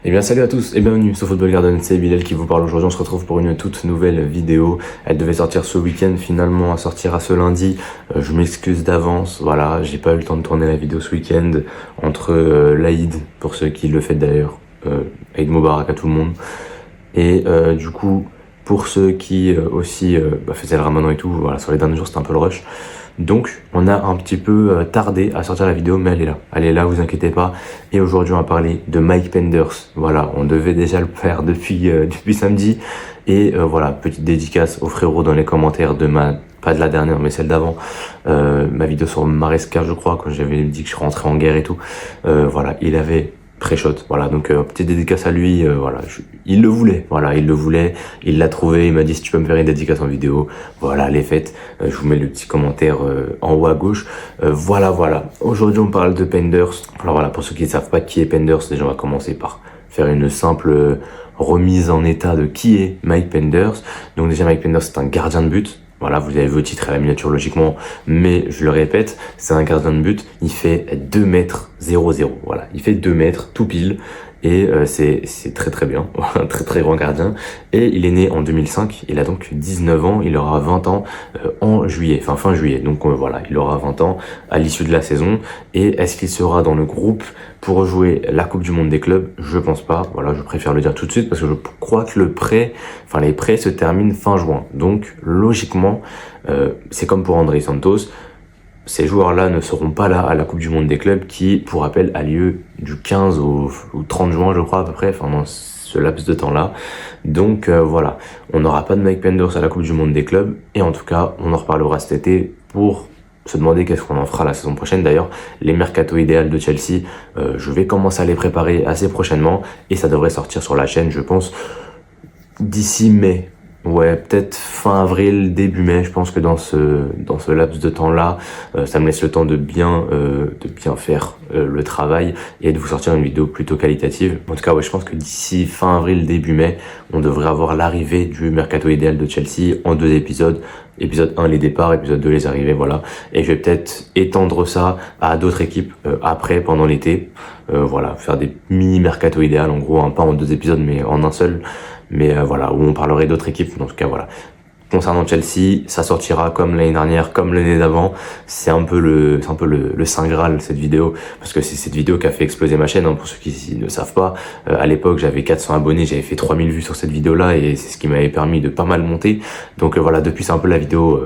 Eh bien salut à tous et bienvenue sur Football Garden, c'est Bilal qui vous parle aujourd'hui. On se retrouve pour une toute nouvelle vidéo. Elle devait sortir ce week-end, finalement elle sortira ce lundi. Je m'excuse d'avance, voilà, j'ai pas eu le temps de tourner la vidéo ce week-end entre l'Aïd, pour ceux qui le fêtent d'ailleurs, Aïd Moubarak à tout le monde. Et du coup, pour ceux qui aussi faisaient le ramadan et tout, voilà, sur les derniers jours c'était un peu le rush. Donc on a un petit peu tardé à sortir la vidéo, mais elle est là, vous inquiétez pas. Et aujourd'hui on va parler de Mike Penders. Voilà, on devait déjà le faire depuis samedi. Et voilà, petite dédicace aux frérots dans les commentaires de pas de la dernière mais celle d'avant, ma vidéo sur Maresca je crois, quand j'avais dit que je rentrais en guerre et tout. Voilà, il avait pré-shot, voilà, donc petite dédicace à lui, voilà, il le voulait, voilà, il l'a trouvé, il m'a dit si tu peux me faire une dédicace en vidéo, voilà, elle est faite. Je vous mets le petit commentaire en haut à gauche. Voilà, aujourd'hui on parle de Penders. Alors voilà, pour ceux qui ne savent pas qui est Penders, déjà on va commencer par faire une simple remise en état de qui est Mike Penders. Donc déjà Mike Penders c'est un gardien de but. Voilà, vous avez vu le titre et la miniature logiquement, mais je le répète, c'est un gardien de but, il fait 2,00 m. Voilà, il fait 2 mètres tout pile, et c'est très bien, un très grand gardien. Et il est né en 2005, il a donc 19 ans, il aura 20 ans en juillet, fin juillet, donc voilà, il aura 20 ans à l'issue de la saison. Et est-ce qu'il sera dans le groupe pour jouer la Coupe du Monde des clubs? Je pense pas, voilà, je préfère le dire tout de suite parce que je crois que les prêts se terminent fin juin, donc logiquement c'est comme pour André Santos, ces joueurs-là ne seront pas là à la Coupe du Monde des clubs qui, pour rappel, a lieu du 15 au 30 juin, je crois, à peu près, enfin dans ce laps de temps-là. Donc voilà, on n'aura pas de Mike Penders à la Coupe du Monde des clubs, et en tout cas, on en reparlera cet été pour se demander qu'est-ce qu'on en fera la saison prochaine. D'ailleurs, les mercato idéal de Chelsea, je vais commencer à les préparer assez prochainement, et ça devrait sortir sur la chaîne, je pense, d'ici mai. Ouais, peut-être fin avril, début mai. Je pense que dans ce laps de temps-là, ça me laisse le temps de bien faire le travail et de vous sortir une vidéo plutôt qualitative. En tout cas, ouais, je pense que d'ici fin avril, début mai, on devrait avoir l'arrivée du mercato idéal de Chelsea en 2 épisodes. Épisode 1 les départs, épisode 2 les arrivées, voilà. Et je vais peut-être étendre ça à d'autres équipes après, pendant l'été. Voilà, faire des mini mercato idéal, en gros, hein, pas en 2 épisodes mais en un seul. Mais voilà, où on parlerait d'autres équipes. En tout cas, voilà. Concernant Chelsea, ça sortira comme l'année dernière, comme l'année d'avant. C'est un peu le saint graal, cette vidéo, parce que c'est cette vidéo qui a fait exploser ma chaîne, hein, pour ceux qui ne savent pas. À l'époque, j'avais 400 abonnés, j'avais fait 3000 vues sur cette vidéo-là, et c'est ce qui m'avait permis de pas mal monter. Donc voilà, depuis c'est un peu la vidéo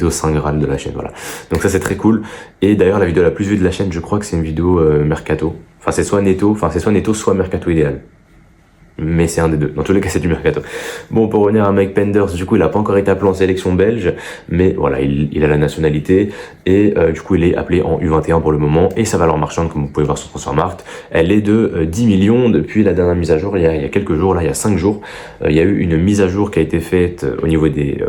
saint graal de la chaîne, voilà. Donc ça c'est très cool. Et d'ailleurs, la vidéo la plus vue de la chaîne, je crois que c'est une vidéo mercato. Enfin, c'est soit netto, soit mercato idéal. Mais c'est un des deux. Dans tous les cas, c'est du mercato. Bon, pour revenir à Mike Penders, du coup, il a pas encore été appelé en sélection belge, mais voilà, il a la nationalité, et du coup, il est appelé en U21 pour le moment, et sa valeur marchande, comme vous pouvez voir sur Transfermarkt, elle est de 10 millions depuis la dernière mise à jour, il y a quelques jours, là, il y a 5 jours, il y a eu une mise à jour qui a été faite au niveau des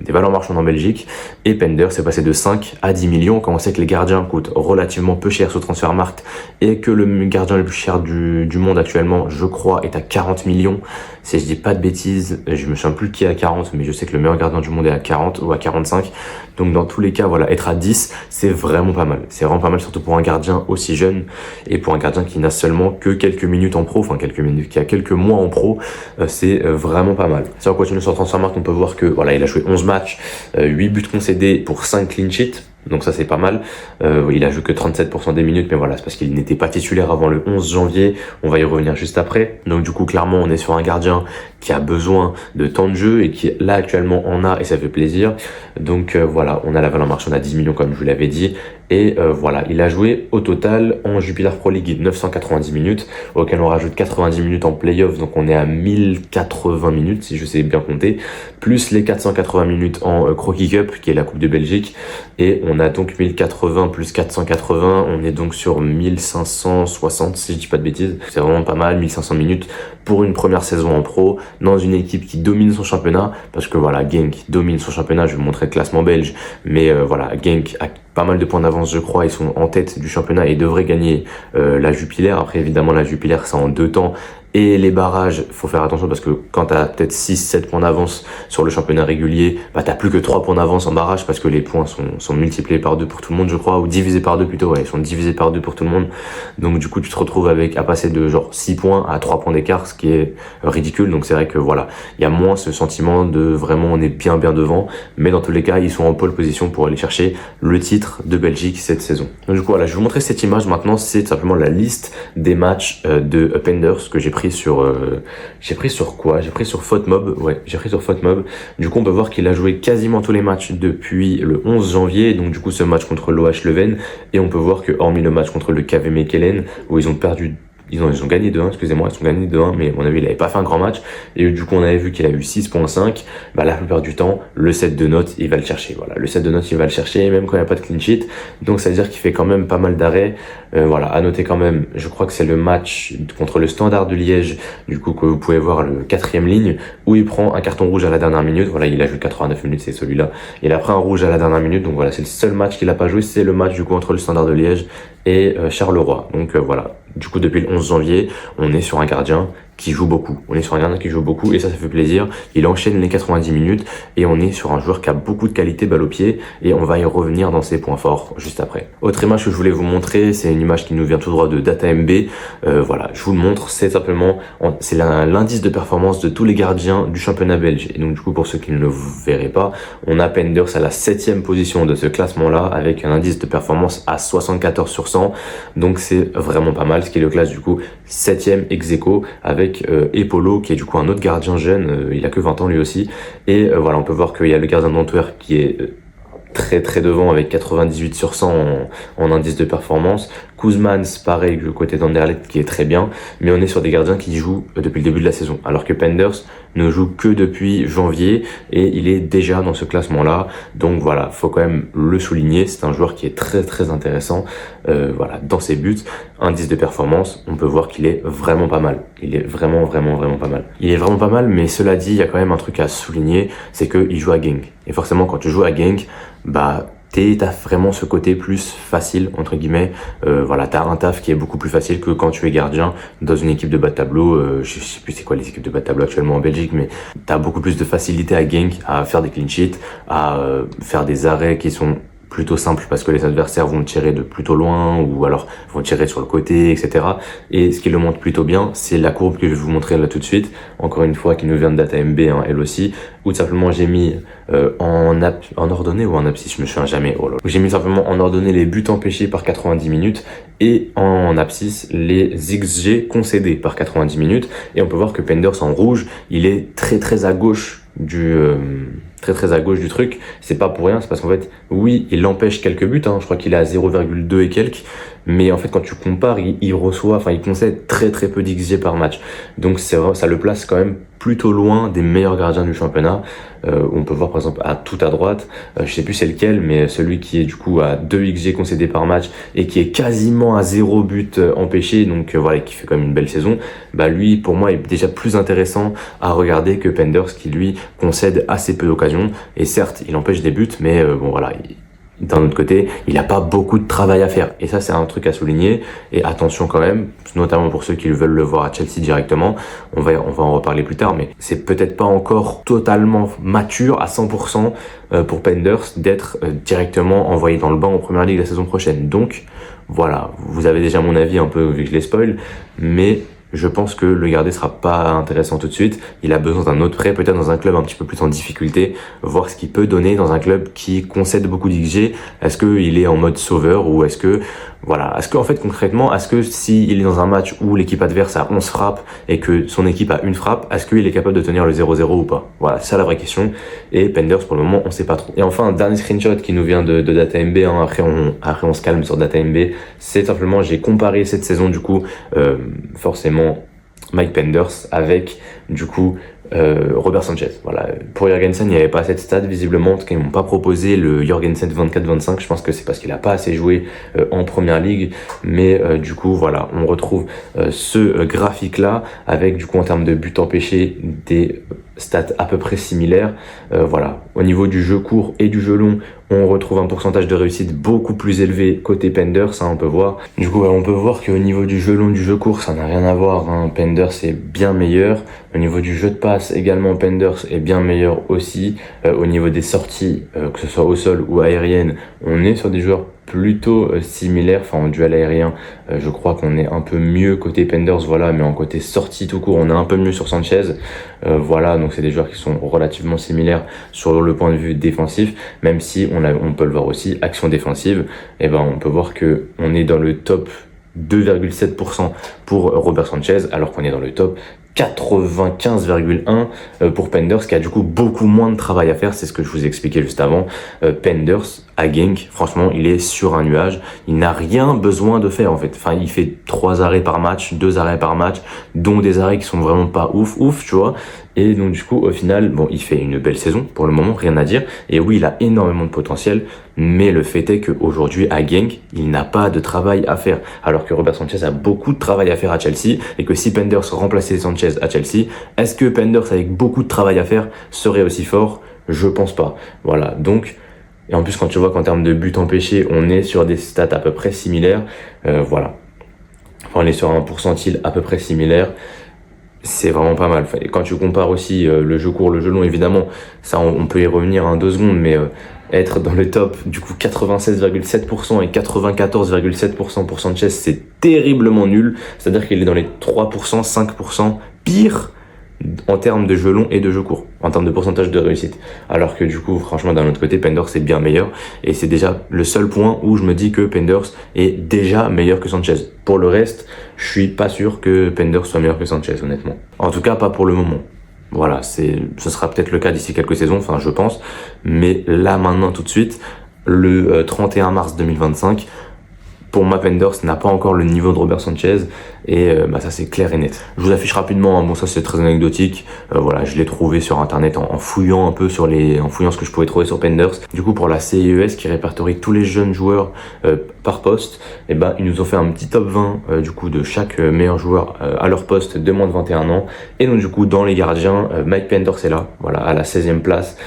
valeurs marchandes en Belgique, et Penders est passé de 5 à 10 millions, quand on sait que les gardiens coûtent relativement peu cher sur Transfermarkt, et que le gardien le plus cher du monde actuellement, je crois, est à 40 millions, si je dis pas de bêtises. Je me souviens plus qui est à 40, mais je sais que le meilleur gardien du monde est à 40 ou à 45. Donc dans tous les cas, voilà, être à 10, c'est vraiment pas mal. C'est vraiment pas mal, surtout pour un gardien aussi jeune, et pour un gardien qui n'a seulement que quelques minutes en pro, enfin quelques minutes, qui a quelques mois en pro, c'est vraiment pas mal. Si on continue sur Transfermarkt, on peut voir que voilà, il a joué 11 matchs, 8 buts concédés pour 5 clean sheets. Donc ça c'est pas mal. Il a joué que 37% des minutes, mais voilà, c'est parce qu'il n'était pas titulaire avant le 11 janvier. On va y revenir juste après. Donc du coup, clairement, on est sur un gardien qui a besoin de temps de jeu et qui là actuellement en a, et ça fait plaisir. Donc voilà, on a la valeur marchande à 10 millions comme je vous l'avais dit. Et voilà, il a joué au total en Jupiler Pro League 990 minutes, auquel on rajoute 90 minutes en playoff, donc on est à 1080 minutes si je sais bien compter, plus les 480 minutes en Crocky Cup qui est la Coupe de Belgique, et on a donc 1080 plus 480, on est donc sur 1560 si je dis pas de bêtises. C'est vraiment pas mal, 1500 minutes pour une première saison en pro, dans une équipe qui domine son championnat, parce que voilà, Genk domine son championnat. Je vais vous montrer le classement belge, mais voilà, Genk a pas mal de points d'avance, je crois. Ils sont en tête du championnat et devraient gagner la Jupiler. Après, évidemment, la Jupiler, c'est en 2 temps. Et les barrages, faut faire attention parce que quand t'as peut-être 6-7 points d'avance sur le championnat régulier, bah t'as plus que 3 points d'avance en barrage parce que les points sont multipliés par 2 pour tout le monde, je crois, ou divisés par 2 plutôt, ouais, ils sont divisés par 2 pour tout le monde. Donc du coup, tu te retrouves à passer de genre 6 points à 3 points d'écart, ce qui est ridicule. Donc c'est vrai que voilà, il y a moins ce sentiment de vraiment on est bien devant, mais dans tous les cas, ils sont en pole position pour aller chercher le titre de Belgique cette saison. Donc du coup, voilà, je vais vous montrer cette image maintenant, c'est tout simplement la liste des matchs de Penders que j'ai pris sur quoi? J'ai pris sur FotMob. Ouais, j'ai pris sur FotMob. Du coup, on peut voir qu'il a joué quasiment tous les matchs depuis le 11 janvier. Donc du coup, ce match contre l'OH Leuven. Et on peut voir que hormis le match contre le KV Mechelen, où ils ont perdu, ils ont gagné 2-1, excusez-moi, ils ont gagné 2-1, mais à mon avis, il avait pas fait un grand match. Et du coup, on avait vu qu'il a eu 6.5. Bah, la plupart du temps, le set de notes, il va le chercher. Voilà, le set de notes, il va le chercher, même quand il n'y a pas de clean sheet. Donc, ça veut dire qu'il fait quand même pas mal d'arrêts. Voilà, à noter quand même, je crois que c'est le match contre le Standard de Liège, du coup, que vous pouvez voir le 4e ligne, où il prend un carton rouge à la dernière minute. Voilà, il a joué 89 minutes, c'est celui-là. Il a pris un rouge à la dernière minute. Donc voilà, c'est le seul match qu'il a pas joué. C'est le match, du coup, entre le Standard de Liège et Charleroi. Donc voilà. Du coup, depuis le 11 janvier, on est sur un gardien qui joue beaucoup. On est sur un gardien qui joue beaucoup et ça fait plaisir. Il enchaîne les 90 minutes et on est sur un joueur qui a beaucoup de qualité balle au pied et on va y revenir dans ses points forts juste après. Autre image que je voulais vous montrer, c'est une image qui nous vient tout droit de DataMB. Voilà, je vous le montre, c'est simplement, c'est l'indice de performance de tous les gardiens du championnat belge. Et donc du coup, pour ceux qui ne le verraient pas, on a Penders à la 7e position de ce classement-là avec un indice de performance à 74 sur 100. Donc c'est vraiment pas mal, ce qui le classe du coup 7e ex aequo avec Epolo qui est du coup un autre gardien jeune, il a que 20 ans lui aussi. Et voilà, on peut voir qu'il y a le gardien d'Antwerp qui est très devant avec 98 sur 100 en indice de performance. Kouzmans, pareil du côté d'Anderlecht qui est très bien, mais on est sur des gardiens qui jouent depuis le début de la saison, alors que Penders ne joue que depuis janvier et il est déjà dans ce classement-là. Donc voilà, faut quand même le souligner, c'est un joueur qui est très intéressant. Voilà, dans ses buts, indice de performance, on peut voir qu'il est vraiment pas mal. Il est vraiment pas mal. Il est vraiment pas mal, mais cela dit, il y a quand même un truc à souligner, c'est qu'il joue à Genk. Et forcément, quand tu joues à Genk, bah t'as vraiment ce côté plus facile entre guillemets. Voilà, t'as un taf qui est beaucoup plus facile que quand tu es gardien dans une équipe de bas de tableau. Je sais plus c'est quoi les équipes de bas de tableau actuellement en Belgique, mais t'as beaucoup plus de facilité à Genk à faire des clean sheets, à faire des arrêts qui sont plutôt simple parce que les adversaires vont tirer de plutôt loin ou alors vont tirer sur le côté, etc. Et ce qui le montre plutôt bien, c'est la courbe que je vais vous montrer là tout de suite, encore une fois qui nous vient de DataMB, hein, elle aussi, où simplement j'ai mis en ordonnée ou en abscisse, je me souviens jamais, oh là. J'ai mis simplement en ordonnée les buts empêchés par 90 minutes et en abscisse les XG concédés par 90 minutes, et on peut voir que Penders en rouge, il est très à gauche du très à gauche du truc. C'est pas pour rien, c'est parce qu'en fait oui, il empêche quelques buts, hein, je crois qu'il est à 0,2 et quelques, mais en fait quand tu compares, il reçoit, enfin il concède très peu d'XG par match, donc c'est vrai, ça le place quand même plutôt loin des meilleurs gardiens du championnat. On peut voir par exemple tout à droite, je sais plus c'est lequel, mais celui qui est du coup à 2 XG concédés par match et qui est quasiment à 0 but empêché, donc voilà, qui fait quand même une belle saison, bah lui pour moi est déjà plus intéressant à regarder que Penders qui lui concède assez peu d'occasions, et certes il empêche des buts, mais bon voilà, d'un autre côté, il n'a pas beaucoup de travail à faire. Et ça, c'est un truc à souligner. Et attention quand même, notamment pour ceux qui veulent le voir à Chelsea directement. On va en reparler plus tard, mais c'est peut-être pas encore totalement mature à 100% pour Penders d'être directement envoyé dans le banc en première ligue la saison prochaine. Donc, voilà. Vous avez déjà mon avis un peu vu que je les spoil, mais je pense que le garder sera pas intéressant tout de suite. Il a besoin d'un autre prêt, peut-être dans un club un petit peu plus en difficulté, voir ce qu'il peut donner dans un club qui concède beaucoup d'XG. Est-ce qu'il est en mode sauveur, ou est-ce que, voilà, est-ce que en fait concrètement, est-ce que s'il est dans un match où l'équipe adverse a 11 frappes et que son équipe a une frappe, est-ce qu'il est capable de tenir le 0-0 ou pas? Voilà, c'est ça la vraie question. Et Penders, pour le moment, on sait pas trop. Et enfin, un dernier screenshot qui nous vient de DataMB, hein, après on se calme sur DataMB, c'est simplement, j'ai comparé cette saison du coup, forcément, Mike Penders avec du coup Robert Sanchez. Voilà, pour Jorgensen il n'y avait pas cette stat visiblement, en tout cas ils m'ont pas proposé le Jorgensen 24-25, je pense que c'est parce qu'il a pas assez joué en première ligue, mais du coup voilà, on retrouve ce graphique là avec du coup en termes de buts empêchés des stats à peu près similaires. Voilà. Au niveau du jeu court et du jeu long, on retrouve un pourcentage de réussite beaucoup plus élevé côté Penders, on peut voir. Du coup, on peut voir qu'au niveau du jeu long, du jeu court, ça n'a rien à voir. Penders est bien meilleur. Au niveau du jeu de passe, également, Penders est bien meilleur aussi. Au niveau des sorties, que ce soit au sol ou aérienne, on est sur des joueurs plutôt similaires. Enfin, en duel aérien, je crois qu'on est un peu mieux côté Penders, voilà, mais en côté sortie tout court, on est un peu mieux sur Sanchez. Voilà, donc c'est des joueurs qui sont relativement similaires sur le point de vue défensif, même si on peut le voir aussi, action défensive, et on peut voir que on est dans le top 2,7% pour Robert Sanchez, alors qu'on est dans le top 95,1 pour Penders, qui a du coup beaucoup moins de travail à faire. C'est ce que je vous expliquais juste avant. Penders à Genk, franchement, il est sur un nuage. Il n'a rien besoin de faire en fait. Enfin, il fait 3 arrêts par match, 2 arrêts par match, dont des arrêts qui sont vraiment pas ouf, tu vois. Et donc du coup, au final, il fait une belle saison pour le moment, rien à dire. Et oui, il a énormément de potentiel, mais le fait est qu'aujourd'hui à Genk, il n'a pas de travail à faire. Alors que Robert Sanchez a beaucoup de travail à faire à Chelsea, et que si Penders remplaçait Sanchez à Chelsea, est-ce que Penders avec beaucoup de travail à faire serait aussi fort? Je pense pas. Voilà, donc, et en plus quand tu vois qu'en termes de buts empêchés, on est sur des stats à peu près similaires, voilà. Enfin, on est sur un pourcentile à peu près similaire. C'est vraiment pas mal. Et quand tu compares aussi le jeu court, le jeu long, évidemment, ça on peut y revenir en 2 secondes, mais être dans le top, du coup 96,7% et 94,7% pour Sanchez, c'est terriblement nul. C'est-à-dire qu'il est dans les 3%, 5% pire en termes de jeu long et de jeu court, en termes de pourcentage de réussite. Alors que du coup, franchement, d'un autre côté, Penders est bien meilleur. Et c'est déjà le seul point où je me dis que Penders est déjà meilleur que Sanchez. Pour le reste, je suis pas sûr que Penders soit meilleur que Sanchez, honnêtement. En tout cas, pas pour le moment. Voilà, ce sera peut-être le cas d'ici quelques saisons, enfin je pense. Mais là, maintenant, tout de suite, le 31 mars 2025, pour moi, Penders n'a pas encore le niveau de Robert Sanchez et ça c'est clair et net. Je vous affiche rapidement, bon ça c'est très anecdotique, voilà, je l'ai trouvé sur internet en fouillant un peu en fouillant ce que je pouvais trouver sur Penders. Du coup pour la CIES qui répertorie tous les jeunes joueurs par poste, ils nous ont fait un petit top 20 du coup de chaque meilleur joueur à leur poste de moins de 21 ans. Et donc du coup dans les gardiens, Mike Penders est là, voilà, à la 16e place.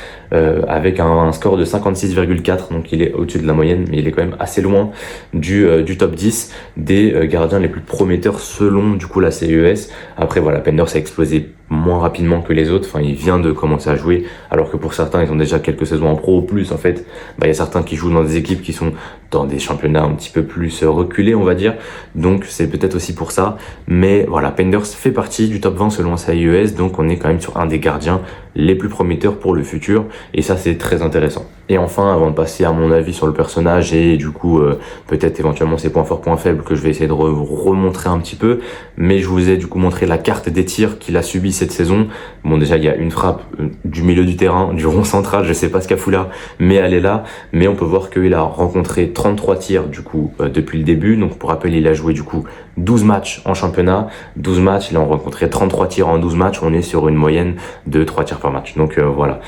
Avec un score de 56,4, donc il est au-dessus de la moyenne, mais il est quand même assez loin du top 10 des gardiens les plus prometteurs selon du coup la CES. Après voilà, Penders a explosé moins rapidement que les autres, enfin il vient de commencer à jouer, alors que pour certains ils ont déjà quelques saisons en pro ou plus en fait. Il y a certains qui jouent dans des équipes qui sont dans des championnats un petit peu plus reculés on va dire, donc c'est peut-être aussi pour ça, mais voilà, Penders fait partie du top 20 selon la CES, donc on est quand même sur un des gardiens les plus prometteurs pour le futur, et ça c'est très intéressant. Et enfin, avant de passer à mon avis sur le personnage et du coup peut-être éventuellement ses points forts, points faibles que je vais essayer de remontrer un petit peu, mais je vous ai du coup montré la carte des tirs qu'il a subi cette saison. Bon déjà il y a une frappe du milieu du terrain, du rond central, je sais pas ce qu'a foutu là, mais elle est là. Mais on peut voir qu'il a rencontré 33 tirs du coup depuis le début. Donc pour rappel, il a joué du coup 12 matchs en championnat, 12 matchs, il a rencontré 33 tirs en 12 matchs, on est sur une moyenne de 3 tirs par match. Donc voilà.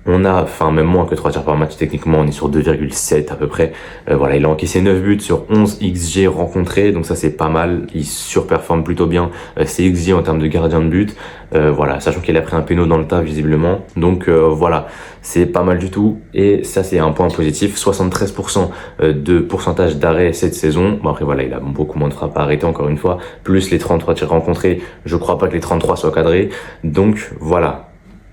On a, même moins que 3 tirs par match, techniquement on est sur 2,7 à peu près. Voilà, il a encaissé 9 buts sur 11 XG rencontrés, donc ça c'est pas mal, il surperforme plutôt bien ses XG en termes de gardien de but. Voilà, sachant qu'il a pris un péno dans le tas visiblement, donc voilà, c'est pas mal du tout, et ça c'est un point positif, 73% de pourcentage d'arrêt cette saison. Bon après voilà, il a beaucoup moins de frappes à arrêter encore une fois, plus les 33 tirs rencontrés, je crois pas que les 33 soient cadrés, donc voilà.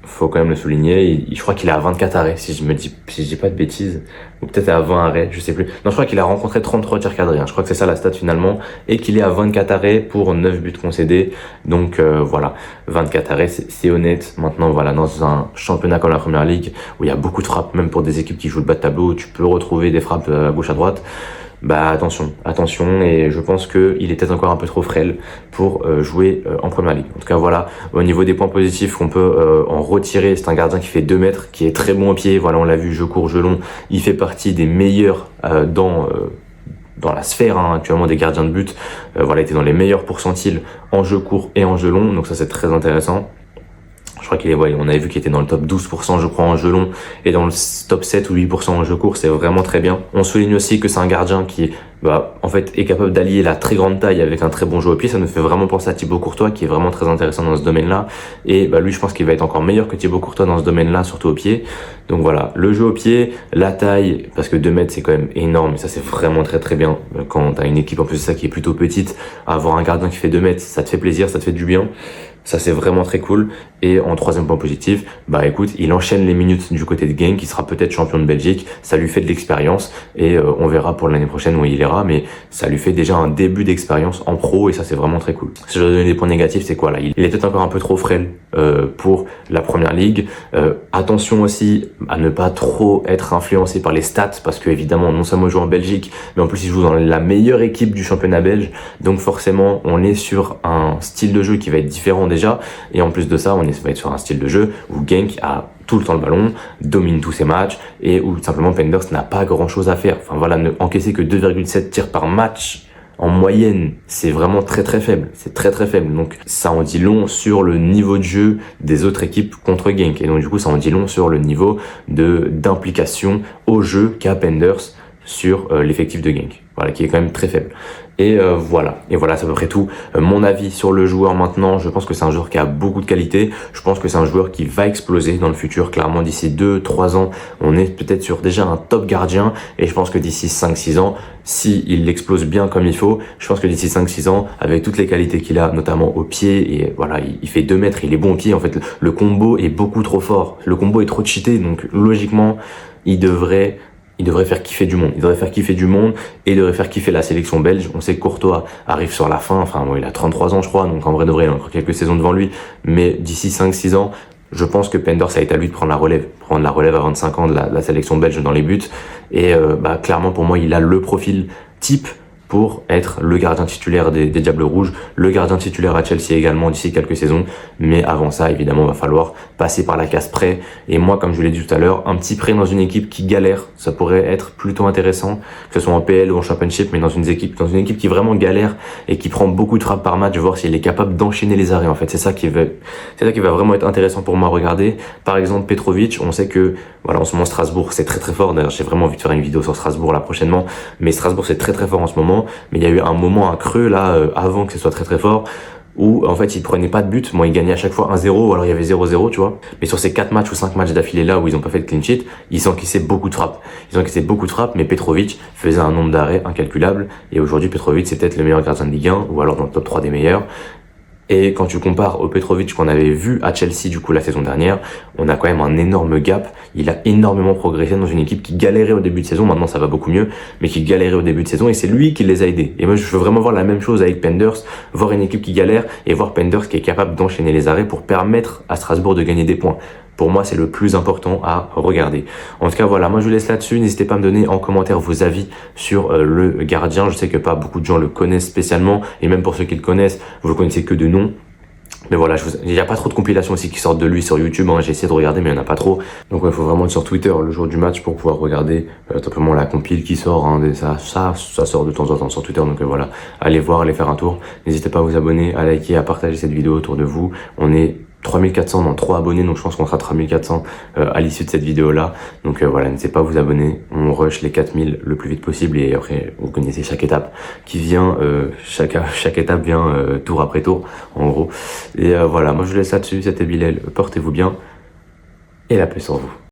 Faut quand même le souligner, je crois qu'il est à 24 arrêts, si je dis pas de bêtises, ou peut-être à 20 arrêts, je sais plus. Non, je crois qu'il a rencontré 33 tirs cadrés, je crois que c'est ça la stat finalement, et qu'il est à 24 arrêts pour 9 buts concédés, donc voilà, 24 arrêts, c'est honnête. Maintenant voilà, dans un championnat comme la Première Ligue, où il y a beaucoup de frappes, même pour des équipes qui jouent le bas de tableau, tu peux retrouver des frappes à gauche à droite, attention, et je pense qu'il est peut-être encore un peu trop frêle pour jouer en Première Ligue. En tout cas voilà, au niveau des points positifs qu'on peut en retirer, c'est un gardien qui fait 2 mètres, qui est très bon au pied, voilà, on l'a vu, jeu court, jeu long, il fait partie des meilleurs dans la sphère actuellement des gardiens de but. Voilà, il était dans les meilleurs pourcentiles en jeu court et en jeu long, donc ça c'est très intéressant. crois qu'il est, ouais, on avait vu qu'il était dans le top 12% je crois en jeu long et dans le top 7 ou 8% en jeu court, c'est vraiment très bien. On souligne aussi que c'est un gardien qui en fait est capable d'allier la très grande taille avec un très bon jeu au pied. Ça nous fait vraiment penser à Thibaut Courtois qui est vraiment très intéressant dans ce domaine-là, et lui je pense qu'il va être encore meilleur que Thibaut Courtois dans ce domaine-là, surtout au pied. Donc voilà, le jeu au pied, la taille, parce que 2 mètres c'est quand même énorme et ça c'est vraiment très très bien quand t'as une équipe en plus de ça qui est plutôt petite. Avoir un gardien qui fait 2 mètres, ça te fait plaisir, ça te fait du bien. Ça c'est vraiment très cool. Et en troisième point positif, écoute, il enchaîne les minutes du côté de Genk, qui sera peut-être champion de Belgique. Ça lui fait de l'expérience et on verra pour l'année prochaine où il ira, mais ça lui fait déjà un début d'expérience en pro et ça c'est vraiment très cool. Si je dois donner des points négatifs, c'est quoi là? Il est peut-être encore un peu trop frêle pour la première ligue. Attention aussi à ne pas trop être influencé par les stats, parce que évidemment non seulement il joue en Belgique, mais en plus il joue dans la meilleure équipe du championnat belge. Donc forcément on est sur un style de jeu qui va être différent déjà, et en plus de ça on va être sur un style de jeu où Genk a tout le temps le ballon, domine tous ses matchs, et où simplement Penders n'a pas grand chose à faire. Enfin voilà, ne encaisser que 2,7 tirs par match en moyenne, c'est vraiment très très faible, c'est très très faible. Donc ça en dit long sur le niveau de jeu des autres équipes contre Genk, et donc du coup ça en dit long sur le niveau d'implication au jeu qu'a Penders sur l'effectif de Genk, voilà, qui est quand même très faible. Et voilà, c'est à peu près tout. Mon avis sur le joueur maintenant, je pense que c'est un joueur qui a beaucoup de qualité. Je pense que c'est un joueur qui va exploser dans le futur. Clairement, d'ici 2-3 ans, on est peut-être sur déjà un top gardien. Et je pense que d'ici 5-6 ans, s'il l'explose bien comme il faut, je pense que d'ici 5-6 ans, avec toutes les qualités qu'il a, notamment au pied, et voilà, il fait 2 mètres, il est bon au pied. En fait, le combo est beaucoup trop fort. Le combo est trop cheaté, donc logiquement, il devrait faire kiffer du monde. Il devrait faire kiffer du monde et il devrait faire kiffer la sélection belge. On sait que Courtois arrive sur la fin. Enfin, il a 33 ans, je crois. Donc, en vrai, il a encore quelques saisons devant lui. Mais d'ici 5-6 ans, je pense que Penders, ça va être à lui de prendre la relève. Prendre la relève à 25 ans de la sélection belge dans les buts. Et, clairement, pour moi, il a le profil type pour être le gardien titulaire des Diables Rouges, le gardien titulaire à Chelsea également d'ici quelques saisons. Mais avant ça, évidemment, il va falloir passer par la case prêt. Et moi, comme je vous l'ai dit tout à l'heure, un petit prêt dans une équipe qui galère, ça pourrait être plutôt intéressant, que ce soit en PL ou en Championship, mais dans une équipe qui vraiment galère et qui prend beaucoup de frappes par match, voir s'il est capable d'enchaîner les arrêts. En fait, c'est ça qui va vraiment être intéressant pour moi à regarder. Par exemple, Petrovic, on sait que, voilà, en ce moment, Strasbourg, c'est très très fort. D'ailleurs, j'ai vraiment envie de faire une vidéo sur Strasbourg là prochainement. Mais Strasbourg, c'est très très fort en ce moment. Mais il y a eu un creux là, avant que ce soit très très fort, où en fait ils prenaient pas de but. Moi, ils gagnaient à chaque fois 1-0, ou alors il y avait 0-0, tu vois. Mais sur ces 4 matchs ou 5 matchs d'affilée là où ils ont pas fait de clean sheet, ils encaissaient beaucoup de frappes. Mais Petrovic faisait un nombre d'arrêts incalculable. Et aujourd'hui, Petrovic, c'est peut-être le meilleur gardien de Ligue 1, ou alors dans le top 3 des meilleurs. Et quand tu compares au Petrovic qu'on avait vu à Chelsea du coup la saison dernière, on a quand même un énorme gap. Il a énormément progressé dans une équipe qui galérait au début de saison. Maintenant ça va beaucoup mieux, mais qui galérait au début de saison, et c'est lui qui les a aidés. Et moi je veux vraiment voir la même chose avec Penders, voir une équipe qui galère et voir Penders qui est capable d'enchaîner les arrêts pour permettre à Strasbourg de gagner des points. Pour moi, c'est le plus important à regarder. En tout cas, voilà, moi je vous laisse là-dessus. N'hésitez pas à me donner en commentaire vos avis sur le gardien. Je sais que pas beaucoup de gens le connaissent spécialement, et même pour ceux qui le connaissent, vous le connaissez que de nom. Mais voilà, il n'y a pas trop de compilations aussi qui sortent de lui sur YouTube, hein. J'ai essayé de regarder, mais il n'y en a pas trop. Donc il faut vraiment être sur Twitter le jour du match pour pouvoir regarder simplement la compile qui sort, hein. Ça sort de temps en temps sur Twitter, donc voilà, allez voir, allez faire un tour. N'hésitez pas à vous abonner, à liker, à partager cette vidéo autour de vous. On est 3400 dans 3 abonnés, donc je pense qu'on sera 3400 à l'issue de cette vidéo là. Donc voilà, n'hésitez pas à vous abonner, on rush les 4000 le plus vite possible, et après vous connaissez chaque étape qui vient, chaque étape vient tour après tour en gros. Et voilà, moi je vous laisse là-dessus, c'était Bilal, portez-vous bien et la paix sur vous.